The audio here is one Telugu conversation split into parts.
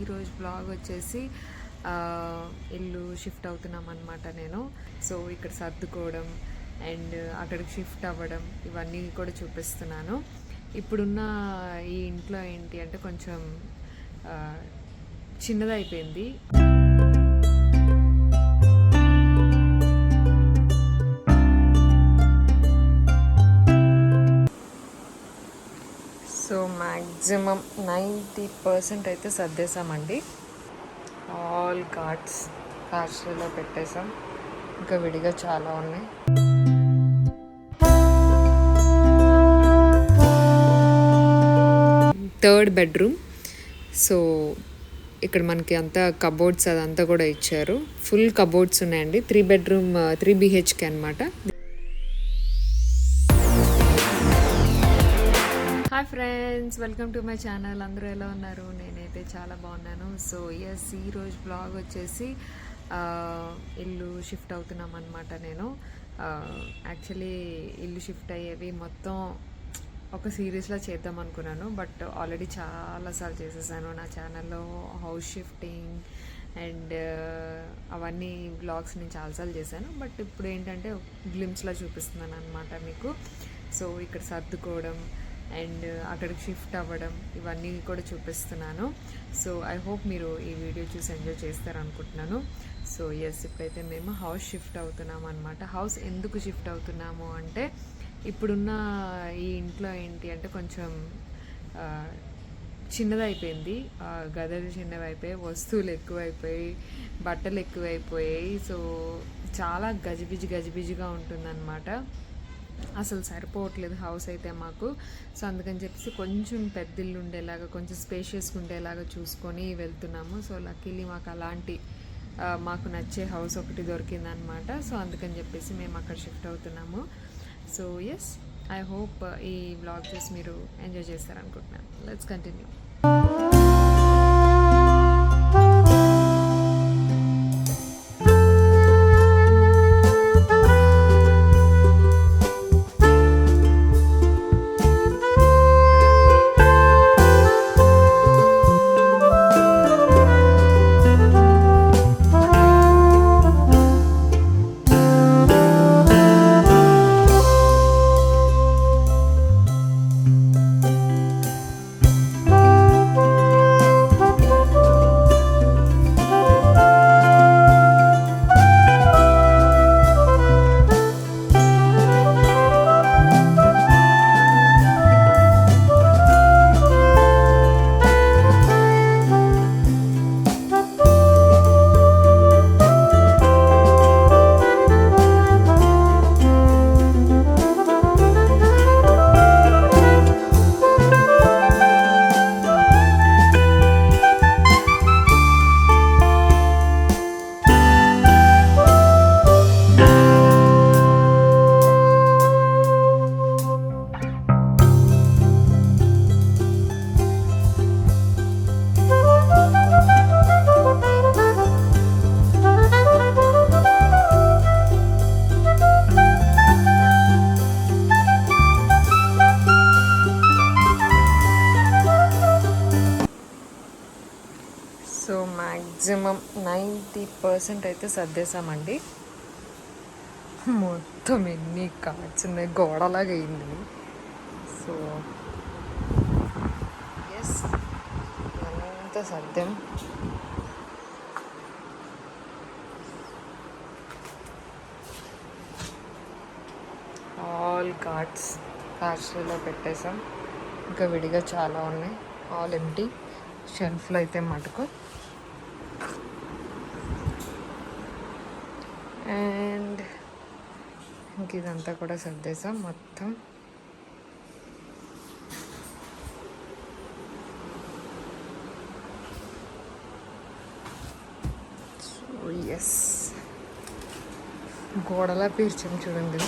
ఈరోజు బ్లాగ్ వచ్చేసి ఇల్లు షిఫ్ట్ అవుతున్నాం అనమాట నేను. సో ఇక్కడ సర్దుకోవడం అండ్ అక్కడికి షిఫ్ట్ అవ్వడం ఇవన్నీ కూడా చూపిస్తున్నాను. ఇప్పుడున్న ఈ ఇంట్లో ఏంటి అంటే కొంచెం చిన్నదైపోయింది. సో మ్యాక్సిమం 90% అయితే సర్దేశామండి. ఆల్ కార్స్లో పెట్టేసాం, ఇంకా విడిగా చాలా ఉన్నాయి. Third bedroom. సో ఇక్కడ మనకి అంతా కబోర్డ్స్ అదంతా కూడా ఇచ్చారు. ఫుల్ కబోర్డ్స్ ఉన్నాయండి. 3 బెడ్రూమ్ 3 BHK అనమాట. Hi friends, welcome to my channel. అందరూ ఎలా ఉన్నారు? నేనైతే చాలా బాగున్నాను. సో ఈరోజు బ్లాగ్ వచ్చేసి ఇల్లు షిఫ్ట్ అవుతున్నాం అనమాట నేను. యాక్చువల్లీ ఇల్లు షిఫ్ట్ అయ్యేవి మొత్తం ఒక సిరీస్లో చేద్దాం అనుకున్నాను, బట్ ఆల్రెడీ చాలాసార్లు చేసేసాను నా ఛానల్లో. హౌస్ షిఫ్టింగ్ అండ్ అవన్నీ బ్లాగ్స్ నేను చాలాసార్లు చేశాను, బట్ ఇప్పుడు ఏంటంటే గ్లిమ్స్లో చూపిస్తున్నాను అనమాట మీకు. సో ఇక్కడ సర్దుకోవడం అండ్ అక్కడికి షిఫ్ట్ అవ్వడం ఇవన్నీ కూడా చూపిస్తున్నాను. సో ఐ హోప్ మీరు ఈ వీడియో చూసి ఎంజాయ్ చేస్తారనుకుంటున్నాను. సో ఇప్పుడైతే మేము హౌస్ షిఫ్ట్ అవుతున్నాము అనమాట. హౌస్ ఎందుకు షిఫ్ట్ అవుతున్నాము అంటే ఇప్పుడున్న ఈ ఇంట్లో ఏంటి అంటే కొంచెం చిన్నదైపోయింది. గదులు చిన్నవైపోయాయి, వస్తువులు ఎక్కువైపోయాయి, బట్టలు ఎక్కువైపోయాయి. సో చాలా గజిబిజిగా ఉంటుందన్నమాట. అసలు సరిపోవట్లేదు హౌస్ అయితే మాకు. సో అందుకని చెప్పేసి కొంచెం పెద్ద ఇల్లు ఉండేలాగా, కొంచెం స్పేషియస్గా ఉండేలాగా చూసుకొని వెళ్తున్నాము. సో లక్కీలీ మాకు అలాంటి మాకు నచ్చే హౌస్ ఒకటి దొరికిందనమాట. సో అందుకని చెప్పేసి మేము అక్కడ షిఫ్ట్ అవుతున్నాము. సో ఐ హోప్ ఈ వ్లాగ్ చూసి మీరు ఎంజాయ్ చేస్తారనుకుంటున్నాను. Let's continue. సో మ్యాక్సిమం 90% అయితే సర్దేశామండి. మొత్తం ఎన్ని కార్డ్స్ ఉన్నాయి, గోడలాగా అయింది. సో అంతా సర్దాం. ఆల్ కార్స్లో పెట్టేసాం, ఇంకా విడిగా చాలా ఉన్నాయి. ఆల్ ఎంటీ షెల్ఫ్లో అయితే మటుకు. అండ్ ఇంక ఇదంతా కూడా సర్దేశాం మొత్తం. సో గోడలా పీర్చాం చూడండి.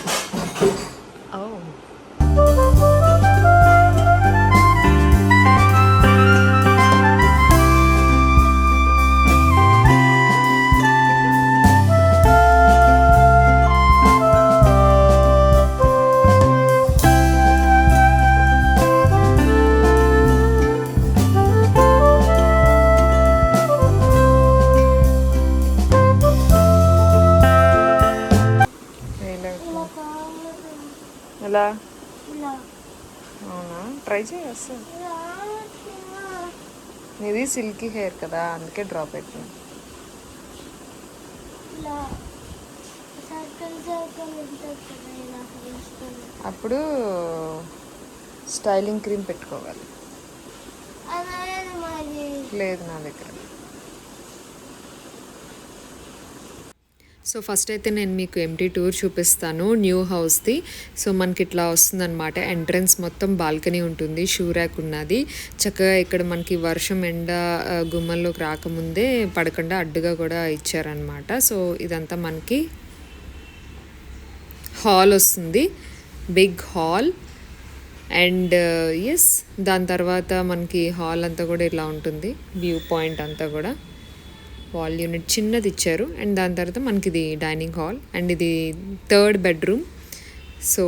ట్రై చేయి వస్తుంది. నీది సిల్కీ హెయిర్ కదా, అందుకే డ్రాప్ అవుతుంది. అప్పుడు స్టైలింగ్ క్రీమ్ పెట్టుకోవాలి. లేదు నా దగ్గర. సో ఫస్ట్ అయితే నేను మీకు ఎంటీ టూర్ చూపిస్తాను న్యూ హౌస్ది. సో మనకి ఇట్లా వస్తుందన్నమాట. ఎంట్రన్స్ మొత్తం బాల్కనీ ఉంటుంది, షూ ర్యాక్ ఉన్నది. చక్కగా ఇక్కడ మనకి వర్షం ఎండ గుమ్మంలోకి రాకముందే పడకుండా అడ్డుగా కూడా ఇచ్చారనమాట. సో ఇదంతా మనకి హాల్ వస్తుంది, బిగ్ హాల్. అండ్ ఎస్, దాని తర్వాత మనకి హాల్ అంతా కూడా ఇలా ఉంటుంది, వ్యూ పాయింట్ అంతా కూడా. వాల్ యూనిట్ చిన్నది ఇచ్చారు. అండ్ దాని తర్వాత మనకి ఇది డైనింగ్ హాల్. అండ్ ఇది 3rd బెడ్రూమ్. సో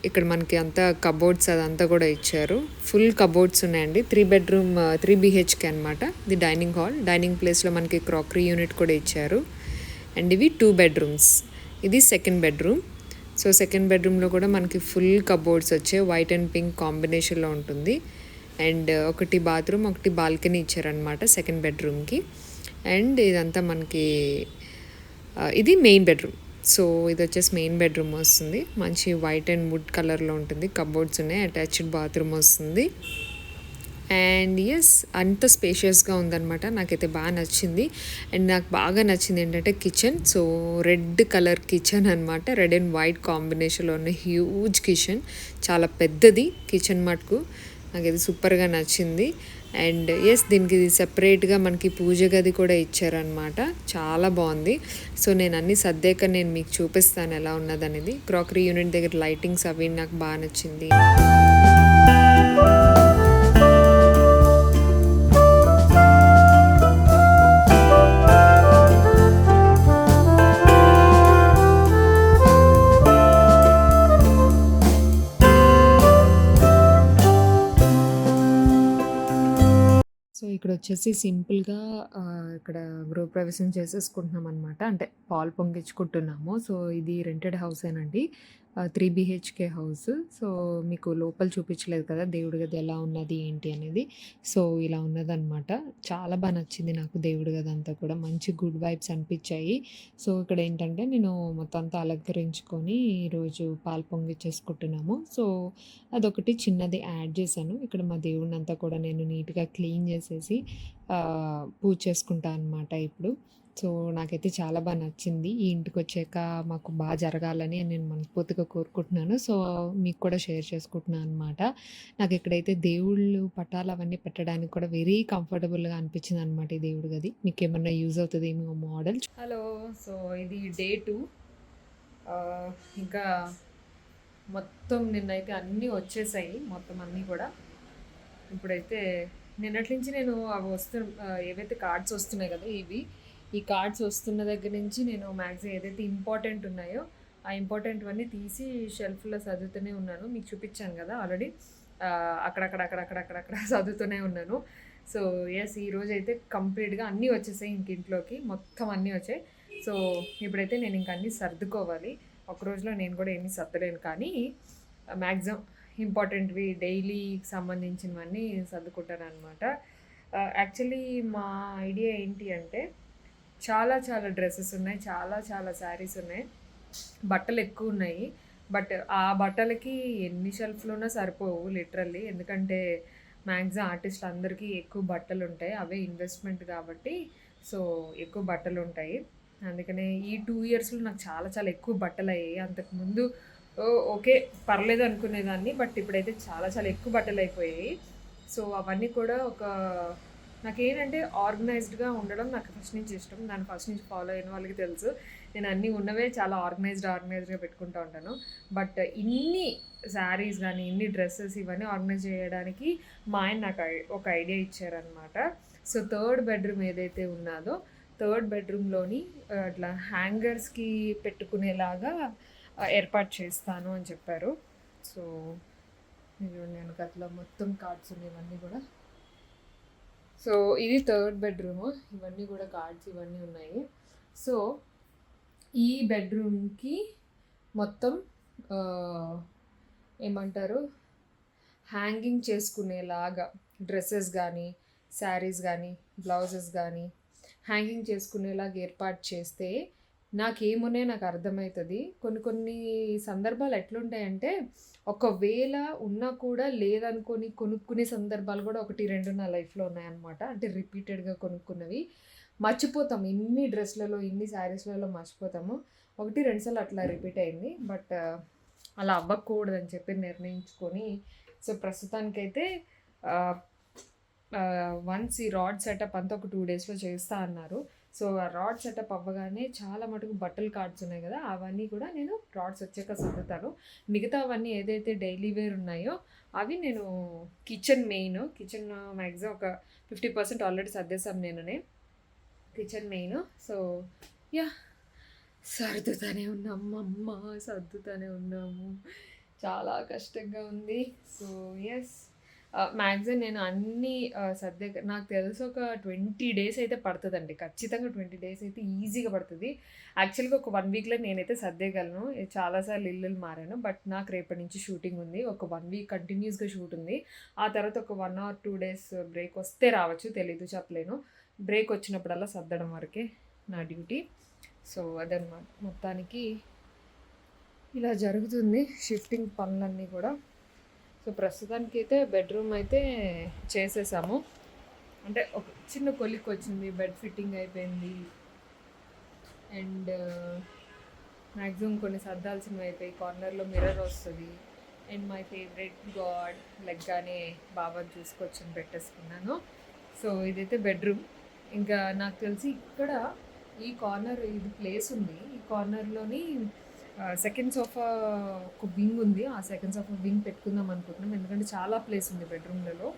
ఇక్కడ మనకి అంతా కబోర్డ్స్ అదంతా కూడా ఇచ్చారు, ఫుల్ కబోర్డ్స్ ఉన్నాయండి. 3 బెడ్రూమ్ 3 BHK అనమాట. ఇది డైనింగ్ హాల్. డైనింగ్ ప్లేస్లో మనకి క్రాకరీ యూనిట్ కూడా ఇచ్చారు. అండ్ ఇవి 2 బెడ్రూమ్స్. ఇది 2nd బెడ్రూమ్. సో 2nd బెడ్రూమ్లో కూడా మనకి ఫుల్ కబోర్డ్స్ వచ్చాయి, వైట్ అండ్ పింక్ కాంబినేషన్లో ఉంటుంది. అండ్ ఒకటి బాత్రూమ్, ఒకటి బాల్కనీ ఇచ్చారనమాట 2nd బెడ్రూమ్కి. అండ్ ఇదంతా మనకి ఇది మెయిన్ బెడ్రూమ్. సో ఇది వచ్చేసి మెయిన్ బెడ్రూమ్ వస్తుంది, మంచి వైట్ అండ్ వుడ్ కలర్లో ఉంటుంది. కబోర్డ్స్ ఉన్నాయి, అటాచ్డ్ బాత్రూమ్ వస్తుంది. అండ్ ఎస్, అంత స్పేషియస్గా ఉందన్నమాట. నాకైతే బాగా నచ్చింది. అండ్ నాకు బాగా నచ్చింది ఏంటంటే kitchen. So red colour kitchen అనమాట, రెడ్ అండ్ వైట్ కాంబినేషన్లో ఉన్న హ్యూజ్ కిచెన్, చాలా పెద్దది కిచెన్ మటుకు. నాకైతే సూపర్గా నచ్చింది. అండ్ ఎస్, దీనికి సెపరేట్గా మనకి పూజ గది కూడా ఇచ్చారనమాట, చాలా బాగుంది. సో నేను అన్నీ సర్దాక నేను మీకు చూపిస్తాను ఎలా ఉన్నదనేది. క్రాకరీ యూనిట్ దగ్గర లైటింగ్స్ అవి నాకు బాగా నచ్చింది. సో ఇక్కడ వచ్చేసి సింపుల్గా ఇక్కడ గృహప్రవేశం చేసేసుకుంటున్నాం అనమాట. అంటే పాలు పొంగించుకుంటున్నాము. సో ఇది రెంటెడ్ హౌసేనండి, 3 BHK హౌస్. సో మీకు లోపల చూపించలేదు కదా దేవుడి గది ఎలా ఉన్నది ఏంటి అనేది. సో ఇలా ఉన్నదన్నమాట. చాలా బాగా నచ్చింది నాకు దేవుడి గది అంతా కూడా, మంచి గుడ్ వైబ్స్ అనిపించాయి. సో ఇక్కడ ఏంటంటే నేను మొత్తం అంతా అలంకరించుకొని ఈరోజు పాలు పొంగిచ్చేసుకుంటున్నాము. సో అదొకటి చిన్నది యాడ్ చేశాను. ఇక్కడ మా దేవుడిని అంతా కూడా నేను నీట్గా క్లీన్ చేసేసి పూజ చేసుకుంటా అనమాట ఇప్పుడు. సో నాకైతే చాలా బాగా నచ్చింది. ఈ ఇంటికి వచ్చాక మాకు బాగా జరగాలని నేను మనస్ఫూర్తిగా కోరుకుంటున్నాను. సో మీకు కూడా షేర్ చేసుకుంటున్నాను అనమాట. నాకు ఇక్కడైతే దేవుళ్ళు పటాలు అవన్నీ పెట్టడానికి కూడా వెరీ కంఫర్టబుల్గా అనిపించింది అనమాట ఈ దేవుడి గది. మీకు ఏమన్నా యూజ్ అవుతుంది ఏమో మోడల్. హలో, సో ఇది డే 2. ఇంకా మొత్తం నిన్నైతే అన్నీ వచ్చేసాయి, మొత్తం అన్నీ కూడా. ఇప్పుడైతే నిన్నటి నుంచి నేను అవి ఏవైతే కార్డ్స్ వస్తున్నాయి కదా, ఈ కార్డ్స్ వస్తున్న దగ్గర నుంచి నేను మ్యాక్సిమం ఏదైతే ఇంపార్టెంట్ ఉన్నాయో ఆ ఇంపార్టెంట్వన్నీ తీసి షెల్ఫ్లో చదువుతూనే ఉన్నాను. మీకు చూపించాను కదా ఆల్రెడీ, అక్కడక్కడ చదువుతూనే ఉన్నాను. సో ఎస్, ఈరోజు అయితే కంప్లీట్గా అన్నీ వచ్చేసాయి ఇంటింట్లోకి, మొత్తం అన్నీ వచ్చాయి. సో ఇప్పుడైతే నేను ఇంక అన్నీ సర్దుకోవాలి. ఒక రోజులో నేను కూడా ఏమీ సర్దలేను, కానీ మ్యాక్సిమం ఇంపార్టెంట్వి డైలీకి సంబంధించినవన్నీ సర్దుకుంటాను అనమాట. యాక్చువల్లీ మా ఐడియా ఏంటి అంటే, చాలా డ్రెస్సెస్ ఉన్నాయి, చాలా శారీస్ ఉన్నాయి, బట్టలు ఎక్కువ ఉన్నాయి. బట్ ఆ బట్టలకి ఎన్ని షెల్ఫ్లున్నా సరిపోవు లిటరల్లీ. ఎందుకంటే మ్యాక్సిమం ఆర్టిస్టులు అందరికీ ఎక్కువ బట్టలు ఉంటాయి, అవే ఇన్వెస్ట్మెంట్ కాబట్టి. సో ఎక్కువ బట్టలు ఉంటాయి. అందుకనే ఈ 2 ఇయర్స్లో నాకు చాలా ఎక్కువ బట్టలు అయ్యాయి. అంతకుముందు ఓకే పర్లేదు అనుకునేదాన్ని, బట్ ఇప్పుడైతే చాలా ఎక్కువ బట్టలు అయిపోయాయి. సో అవన్నీ కూడా నాకేంటంటే ఆర్గనైజ్డ్గా ఉండడం నాకు ఫస్ట్ నుంచి ఇష్టం. దాన్ని ఫస్ట్ నుంచి ఫాలో అయిన వాళ్ళకి తెలుసు. నేను అన్నీ ఉన్నవే చాలా ఆర్గనైజ్డ్గా పెట్టుకుంటూ ఉంటాను. బట్ ఇన్ని శారీస్ కానీ ఇన్ని డ్రెస్సెస్ ఇవన్నీ ఆర్గనైజ్ చేయడానికి మా ఆయన నాకు ఒక ఐడియా ఇచ్చారనమాట. సో 3rd బెడ్రూమ్ ఏదైతే ఉన్నదో 3rd బెడ్రూమ్లోని అట్లా హ్యాంగర్స్కి పెట్టుకునేలాగా ఏర్పాటు చేస్తాను అని చెప్పారు. సో నేను గట్లా మొత్తం కార్డ్స్ ఉన్నాయి ఇవన్నీ కూడా. సో ఇది 3rd బెడ్రూమ్, ఇవన్నీ కూడా కార్డ్స్ ఇవన్నీ ఉన్నాయి. సో ఈ బెడ్రూమ్కి మొత్తం ఏమంటారు హ్యాంగింగ్ చేసుకునేలాగా డ్రెస్సెస్ కానీ, శారీస్ కానీ, బ్లౌజెస్ కానీ హ్యాంగింగ్ చేసుకునేలాగా ఏర్పాటు చేస్తే నాకేమున్నాయో నాకు అర్థమవుతుంది. కొన్ని కొన్ని సందర్భాలు ఎట్లుంటాయంటే, ఒకవేళ ఉన్నా కూడా లేదనుకోని కొనుక్కునే సందర్భాలు కూడా 1, 2 నా లైఫ్‌లో ఉన్నాయన్నమాట. అంటే రిపీటెడ్‌గా కొనుక్కున్నవి. మర్చిపోతాం. ఇన్ని డ్రెస్‌లలో, ఇన్ని శారీస్‌లలో మర్చిపోతాము. 1, 2 సార్లు అట్లా రిపీట్ అయింది. బట్ అలా అవ్వకూడదని చెప్పి నిర్ణయించుకొని, సో ప్రస్తుతానికైతే ఆహ్, వన్స్ ఈ రాడ్ సెటప్ అంతా ఒక 2 డేస్‌లో చేస్తా అన్నారు. సో ఆ రాడ్ సెటప్ అవ్వగానే చాలా మటుకు బట్టలు కార్డ్స్ ఉన్నాయి కదా, అవన్నీ కూడా నేను రాడ్స్ వచ్చాక సర్దుతాను. మిగతావన్నీ ఏదైతే డైలీ వేర్ ఉన్నాయో అవి నేను కిచెన్ మ్యాక్సిమం ఒక 50% ఆల్రెడీ సర్దేశాను నేనునే. Kitchen main. So yeah! సర్దుతానే ఉన్నాము అమ్మ, సర్దుతానే ఉన్నాము. చాలా కష్టంగా ఉంది. సో యెస్, మ్యాక్సిమం నేను అన్నీ నాకు తెలిసి ఒక 20 డేస్ అయితే పడుతుందండి. ఖచ్చితంగా 20 డేస్ అయితే ఈజీగా పడుతుంది. యాక్చువల్‌గా ఒక 1 వీక్‌లో నేనైతే సర్దేయగలను. చాలాసార్లు ఇల్లులు మారాను. బట్ నాకు రేపటి నుంచి షూటింగ్ ఉంది. ఒక 1 వీక్ కంటిన్యూస్‌గా షూట్ ఉంది. ఆ తర్వాత ఒక 1 ఆర్ 2 డేస్ బ్రేక్ వస్తే రావచ్చు, తెలీదు, చెప్పలేను. బ్రేక్ వచ్చినప్పుడల్లా సర్దడం వరకే నా డ్యూటీ. సో అదనమాట. మొత్తానికి ఇలా జరుగుతుంది షిఫ్టింగ్ పనులన్నీ కూడా. సో ప్రస్తుతానికైతే బెడ్రూమ్ అయితే చేసేసాము. అంటే ఒక చిన్న కొలిక్ వచ్చింది, బెడ్ ఫిట్టింగ్ అయిపోయింది. అండ్ మ్యాక్సిమం కొన్ని సర్దాల్సినవి అయిపోయి, కార్నర్లో మిర్రర్ వస్తుంది. అండ్ మై ఫేవరెట్ గాడ్ లెగ్గానే బాబాని చూసుకొచ్చి పెట్టేసుకున్నాను. సో ఇదైతే బెడ్రూమ్. ఇంకా నాకు తెలిసి ఇక్కడ ఈ కార్నర్ ఇది ప్లేస్ ఉంది. ఈ కార్నర్లోని సెకండ్ సోఫా ఒక వింగ్ ఉంది. ఆ సెకండ్ సోఫా వింగ్ పెట్టుకుందాం అనుకుంటున్నాం, ఎందుకంటే చాలా ప్లేస్ ఉంది బెడ్రూమ్లలో.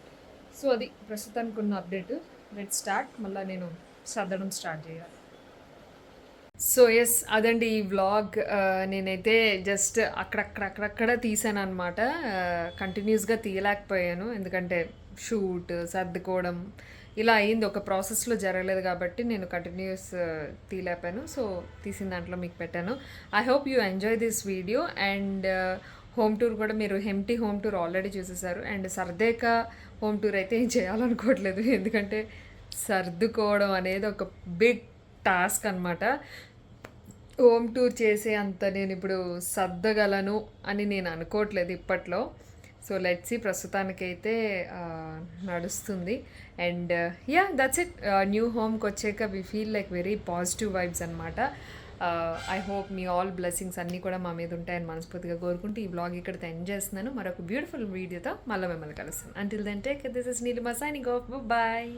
సో అది ప్రస్తుతానికి ఉన్న అప్డేట్. Let's start. మళ్ళీ నేను సర్దడం స్టార్ట్ చేయాలి. సో ఎస్, అదండి ఈ వ్లాగ్. నేనైతే జస్ట్ అక్కడక్కడ తీసాను అనమాట. కంటిన్యూస్గా తీయలేకపోయాను, ఎందుకంటే షూట్, సర్దుకోవడం ఇలా అయింది. ఒక ప్రాసెస్లో జరగలేదు కాబట్టి నేను కంటిన్యూస్ తీయలేపాను. సో తీసిన దాంట్లో మీకు పెట్టాను. I hope you enjoy this video. And home tour కూడా మీరు హెంప్టీ హోమ్ టూర్ ఆల్రెడీ చూసేసారు. అండ్ సర్దేక హోమ్ టూర్ అయితే ఏం చేయాలనుకోవట్లేదు, ఎందుకంటే సర్దుకోవడం అనేది ఒక బిగ్ టాస్క్ అనమాట. హోమ్ టూర్ చేసే అంత నేను ఇప్పుడు సర్దగలను అని నేను అనుకోవట్లేదు ఇప్పట్లో. సో లెట్స్ సీ, ప్రస్తుతానికైతే నడుస్తుంది. And yeah, that's it. New హోమ్కి వచ్చాక we feel like very positive vibes అనమాట. ఐ హోప్ మీ ఆల్ బ్లెస్సింగ్స్ అన్నీ కూడా మా మీద ఉంటాయని మనస్ఫూర్తిగా కోరుకుంటూ ఈ వ్లాగ్ ఇక్కడితో ఎండ్ చేస్తున్నాను. మరొక బ్యూటిఫుల్ వీడియోతో మళ్ళీ మిమ్మల్ని కలుస్తాను. Until then take care. This is Neelima signing off. Bye.